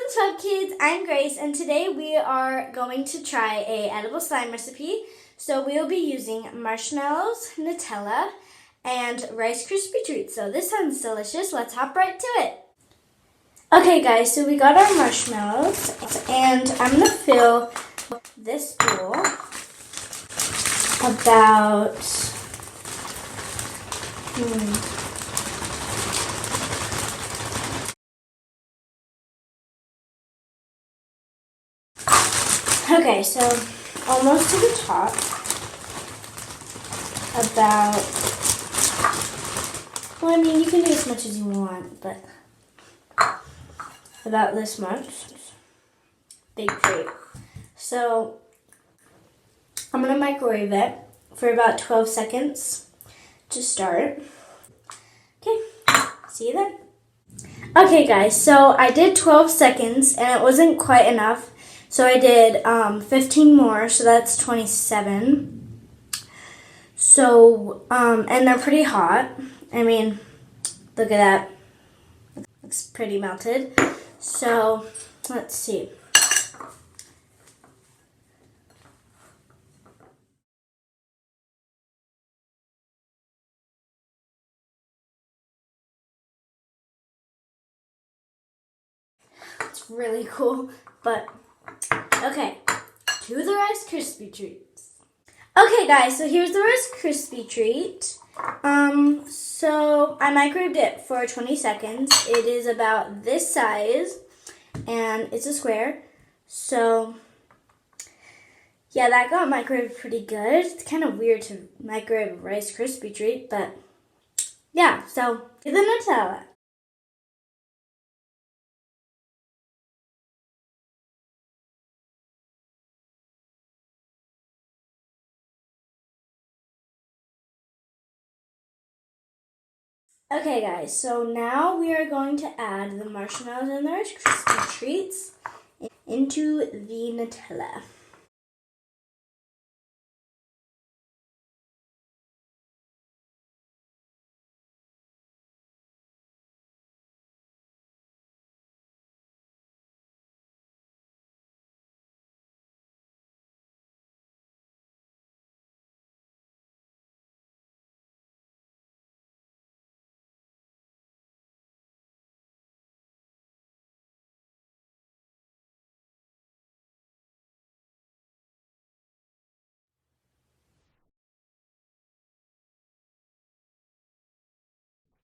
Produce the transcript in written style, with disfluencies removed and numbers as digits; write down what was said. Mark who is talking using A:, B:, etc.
A: Welcome to Twelve Kids. I'm Grace, and today we are going to try a edible slime recipe. So we will be using marshmallows, Nutella, and Rice Krispie treats. So this sounds delicious. Let's hop right to it. Okay, guys. So we got our marshmallows, and I'm gonna fill this bowl about. Okay, so almost to the top, well, I mean, you can do as much as you want, but about this much, big treat. So I'm gonna microwave it for about 12 seconds to start. Okay, see you then. Okay, guys, so I did 12 seconds, and it wasn't quite enough. So I did 15 more, so that's 27. So, and they're pretty hot. I mean, look at that. Looks pretty melted. So, let's see. It's really cool, but okay, to the Rice Krispie treats. Okay, guys, so here's the Rice Krispie treat. So I microwaved it for 20 seconds. It is about this size, and it's a square. So yeah, that got microwaved pretty good. It's kind of weird to microwave a Rice Krispie treat, but yeah, so to the Nutella. Okay, guys, so now we are going to add the marshmallows and the Rice Krispie treats into the Nutella.